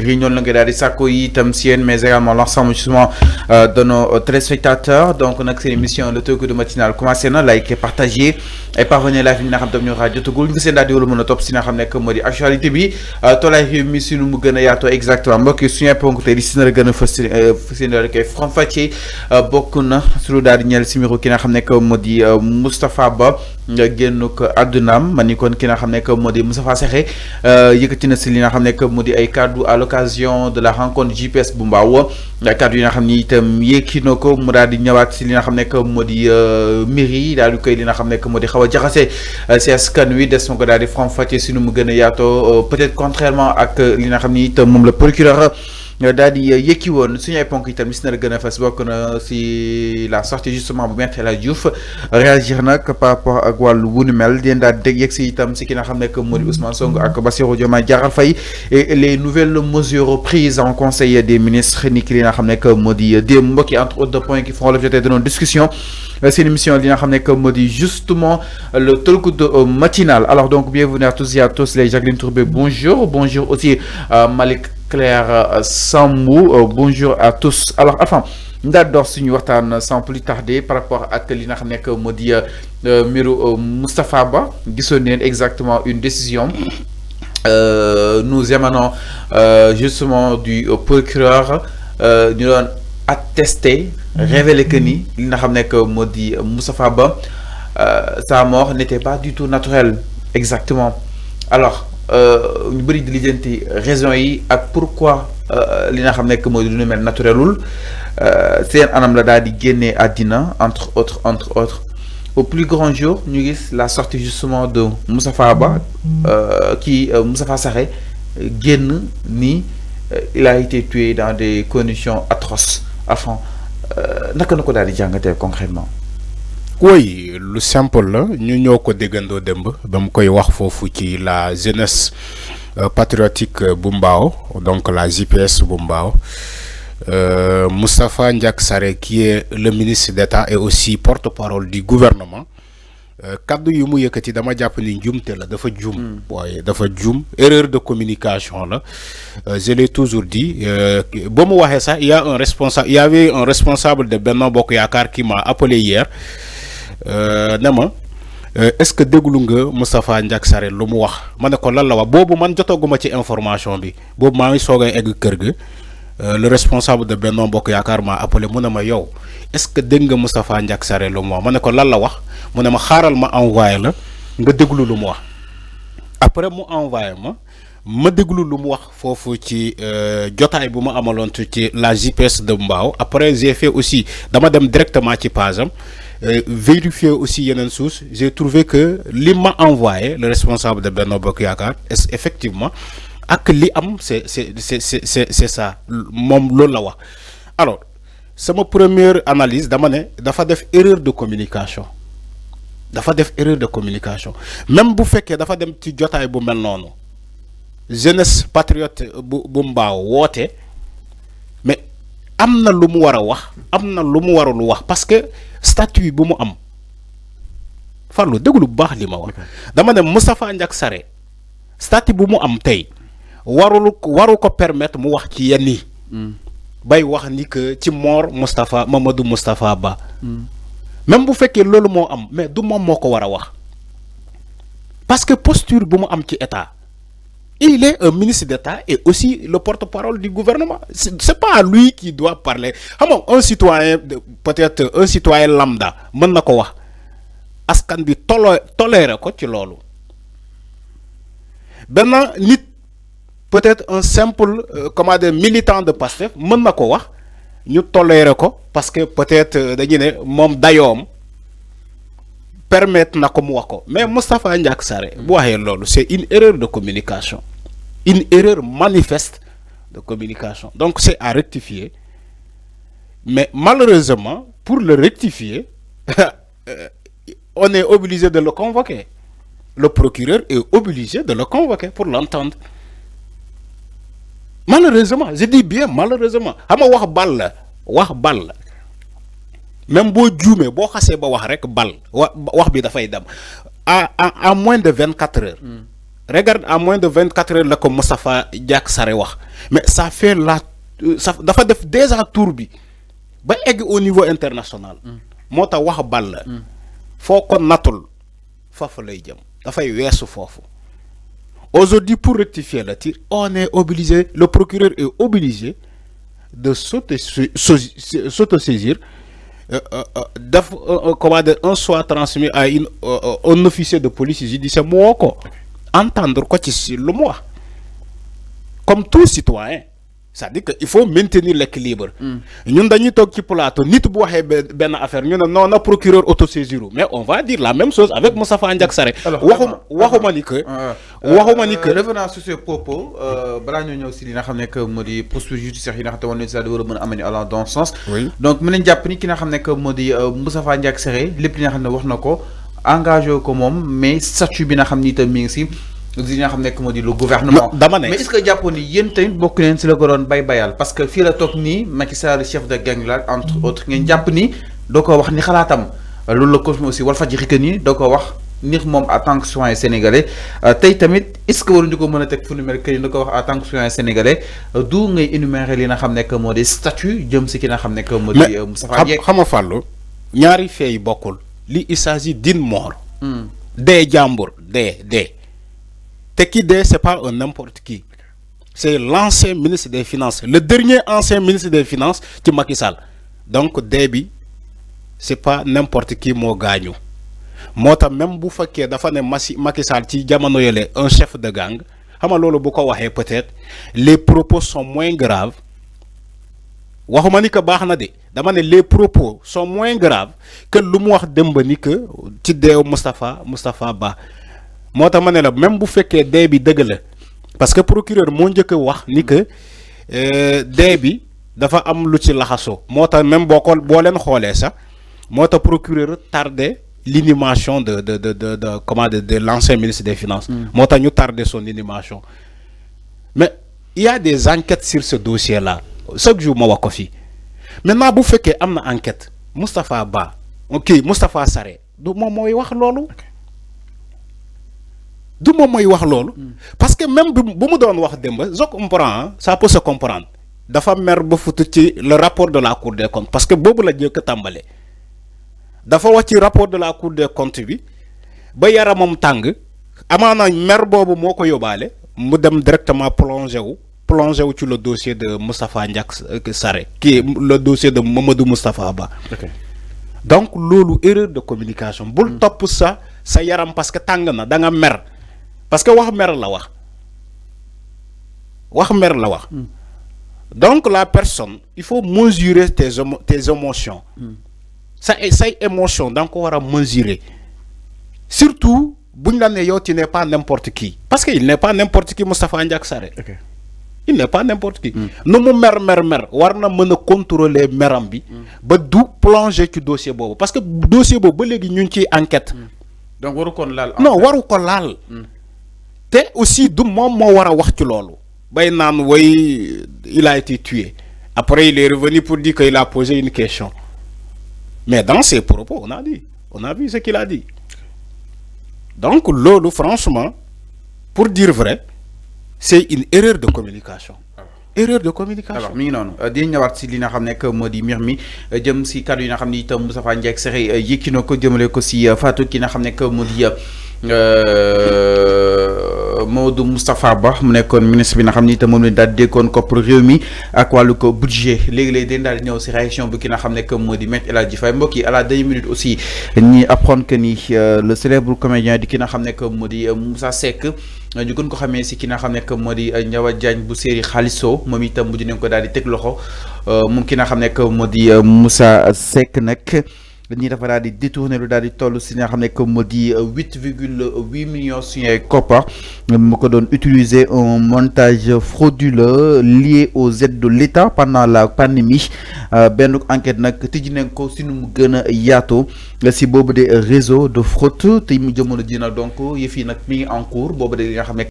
réunion la nga daal di sàkku yi itam si yéen mais également l'ensemble justement de nos téléspectateurs donc nag seen émission le truc de matinal commencé na like partager et parvenir live yi nga xam tam ñu xaar jotagul nga seen daal di wala mën a topp si nga xam nekk moo di actualité bi tolay réew mi si nu mu gën a yaatoo exactement mbokk yi suñu ponk tey di si na gën a fës si na koy faram-fàccee bokk na su daal di ñeel si miro ki nga xam nekk moo di Moustapha Ba nga génn ko àddunaam ma ni kon ki nga xam nekk moo di Moustapha Sexe yëkkati na si li nga xam nekk moo di ay kaddu à l'occasion de la rencontre JPS bu Mbao kaddu yi nga xam ni itam yékki na ko mu daal di ñëwaat si li nga xam nekk moo di mairie daal di koy li nga xam nekk moo di xaw a jaxase si askan wi des na ko daal di faram-fàccee si nu mu gën a yaatoo peut-être contrairement ak li nga xam ni itam moom la procureur daal di yëkki woon suñu ay ponk itam si na la gën a fas bokk na si la sortie justement bu Maître El Hadji Diouf réagir nag par rapport ak wàllu wu ni mel di daal di yegg si itam si ki nga xam ne moo di Ousmane Sonko ak Bassirou Diomaye Diakhar Faye et les nouvelles mesures prises en conseil des ministres ni ki li nga xam ne moo di démb mbokki entre autres points qui font l'objet de nos discussions c'est une émission li nga xam ne moo di justement le talk matinal. Alors donc bienvenue à tous et à tous. Les Jacqueline Tourbé bonjour aussi Malick Claire Sambou bonjour à tous. Alors enfin ndaa door suñu waxtaan sans plus tarder par rapport ak li nga xam nekk moo di mbiru Moustapha Ba gisoon neen exactement une décision nous émanons justement du procureur ñu doon attesté révélé que ni li nga xam nekk moo di Moustapha Ba sa mort n'était pas du tout naturelle exactement. Alors ñu bëri di lijjanti raison yi ak pourquoi li nga xam nekk moo di lu nu mel naturelul seen anam la daal di génnee àddina entre autres au plus grand jour ñu gis la sortie justement de Moustapha Ba Moustapha Sexe génn ni il a été tué dans des conditions atroces. Enfin naka na ko daal di jàngatee concrètement. Oui, lu simple la ñu ñoo ko déggandoo démb ba mu koy wax foofu ci la jeunesse patriotique bu Mbao donc la JPS bu Mbao Moustapha Ndiack Sarré qui est le ministre d'État et aussi porte-parole du gouvernement kaddu yu mu yëkkati dama jàpp ni njuumte la dafa juum waaye dafa juum erreur de communication la je l'ai toujours dit ba mu waxee sax il y avait un responsable de Benno Bokk Yaakaar qui m'a appelé hier ne ma est-ce que déglu nga Moustapha Ndiack Sarré lu mu wax ma ne ko lan la wax boobu man jotaguma ci information bi boobu maa ngi soogay egg kër ga le responsable de Benno Bokk Yaakaar m'a appelé mu ne ma yow est-ce que dégg nga Moustapha Ndiack Sarré lu mu wax ma ne ko lan la wax mu ne ma xaaral ma envoyé la nga déglu lu mu wax après mu envoyé ma déglu lu mu wax foofu ci jotaay bu ma amaloon ci la JPS de Mbao. Après j'ai fait aussi dama dem directement ci page am vérifier aussi yeneen source j'ai trouvé que li ma envoyé le responsable de Benno Bokk Yaakaar effectivement ak li am c'est ça moom loolu la wax. Alors sama première analyse dama ne dafa def erreur de communication même bu fekkee dafa dem ci jotaay bu mel noonu jeunesse patriote bu Mbao woote mais am na lu mu war a wax am na lu mu warul wax parce que statut bu mu am farlu déglu bu baax li ma wax dama ne Moustapha Ndiack Sarré statut bu mu am tey waru ko permettre mu wax ci yenn yi bay wax ni que ci mort Mamadou Moustapha Ba même bu fekkee loolu moo am mais du moom moo ko war a wax parce que posture bu mu am ci état il est un ministre d'État et aussi le porte-parole du gouvernement c'est pas lui qui doit parler xam nga un citoyen peut-être un citoyen lambda mën na ko wax askan bi toléré ko ci loolu benn nit peut-être un simple militant de Pastef mën na ko wax ñu toléré ko parce que peut-être dañu ne moom dayoom permettre na ko mu wax ko mais Moustapha Ndiack Sarré bu waxee loolu c'est une erreur de communication une erreur manifeste de communication donc c'est à rectifier mais malheureusement pour le rectifier on est obligé de le convoquer le procureur est obligé de le convoquer pour l'entendre malheureusement je dis bien malheureusement xam nga wax bal la même boo juumee boo xasee ba wax rek bal wax bi dafay dem à moins de 24 heures regarde à moins de 24 heures là comme Moustapha Diack Sarré wax mais ça fait ça dafa def déjà tour bi ba egg au niveau international moo tax wax bal la foo ko natul foofu lay jëm dafay weesu foofu. Aujourd'hui, pour rectifier le tir, on est obligé, le procureur est obligé de s'autosaisir, un soit transmis à un officier de police judiciaire, entendre quoi le moi. Comme tout citoyen. C'est-à-dire qu'il faut maintenir l'équilibre. Nous avons dit plateau, ni tout ben affaire, nous non na procureur autosaisir. Mais on va dire la même chose avec Moustapha Diack Sarré. Revenant sur ce propos, bala ñu ñëw ci li nga xamné que modi procédure judiciaire yi nga xamné wone ça wara mëna amani allant dans ce sens. Donc mën nañ japp ni ki nga xamné que modi Moustapha Diack Sarré lepp li nga xamné wax nako engagé ko mom mais statut bi nga xamni tam mi ngi ci li nga xamné que modi le gouvernement. Mais est-ce que japponi yeen tay bokku len ci la ko don bayal parce que fi la tok ni Macky Sall chef de gang la entre autres ngeen japp ni doko wax ni xalaatam loolu la ko aussi Walfadjri que ni doko wax ni mom en tant que citoyen sénégalais tay tamit est-ce que waruñu ko mëna tek fu numérique que ni dako wax en tant que citoyen sénégalais du ngay énumérer li nga xamné que modi statut jëm ci ki nga xamné que modi Moustapha Diack. Xama fallu ñaari fay bokul li il s'agit d'une mort. Des jambour des te qui c'est pas un n'importe qui. C'est l'ancien ministre des Finances, le dernier ancien ministre des Finances de Macky Sall. Donc débi c'est pas n'importe qui mo gagne. Mota même bu fekkee dafa né Macky Sall ci jamono yele un chef de gang, xama lolu bu ko waxé peut-être les propos sont moins graves. Waxuma ni que baxna dé, dama né les propos sont moins graves que lu mu wax demba ni que ci déw Moustapha Ba. Moi mané la même bu féké dé bi deug la parce que procureur mo ñëk wax ni que dé bi dafa am lu ci laxaso motax même boko bo len xolé ça motax procureur tardé l'inhumation de l'ancien ministre des Finances motax ñu tardé son inhumation mais il y a des enquêtes sur ce dossier là chaque jour mo wax ko fi maintenant bu féké amna enquête Moustapha Ba Moustapha Sarré du mom moy wax lolu du moom mooy wax loolu parce que même bu mu doon wax demba je comprends ça peut se comprendre dafa mer ba futu ci le rapport de la Cour des comptes parce que bobu la jëk tambalé dafa wax ci rapport de la Cour des comptes bi ba yaramam tang amana mer bobu moko yobale mu dem directement plonger wu ci le dossier de Moustapha Diack Sarré qui est le dossier de Mamadou Moustapha Ba. Donc lolu erreur de communication bul top ça sa yaram parce que tang na da nga mer. Parce que wax mer la wax donc la personne il faut mesurer tes émotions ça émotion donc on va mesurer surtout buñ la né yow tu n'es pas n'importe qui parce que il n'est pas n'importe qui Moustapha Diack Sarré il n'est pas n'importe qui no mu mer warna mëna contrôler meram bi ba du plonger ci dossier bobu parce que dossier bobu ba légui ñu ci enquête donc waru kon laal non waru ko laal té aussi du mom mo wara wax ci lolu bay nan way il a été tué après il est revenu pour dire qu'il a posé une question mais dans ses propos on a vu ce qu'il a dit donc lolu franchement pour dire vrai c'est une erreur de communication. Erreur de communication. Alors mi ngi noonu di ñëwaat si li nga xam ne que moo di mbir mi jëm si kàddu yi nga xam ni itam Moustapha Diack Sarré yëkki na ko jëmale ko si Fatou ki nga xam ne que moo di Mamadou Moustapha Ba mu nekkoon ministre bi nga xam ni itam moom la daal di dénkoon koppar réew mi ak wàllu ko budget léegi-léegi dañ daal di ñëw si réaction bu ki nga xam ne que moo di Maître El Hadji Faye mbokk yi à la dernière minute aussi ñi apprendre que ni le célèbre comédien di ki nga xam ne que moo di Moussa Seck ñu gën ko xamee si ki nga xam ne que moo di Ndiawa Diagne bu série Xalisso moom itam mujj nañ ko daal di teg loxo moom ki nga xam ne que moo di Moussa Seck nag ñi dafa daal di détourné lu daal di toll si nga xam ne que moo di 8,8 millions suñu koppar mu ko doon utiliser un montage frauduleux lié aux aides de l'État pendant la pandémie benn enquête nag tijji nañ ko si nu mu gën a yaatoo si boobu de réseau de fraude te mu jamono ji nag donc yëf yi nag mi ngi en cours boobu de li nga xam ne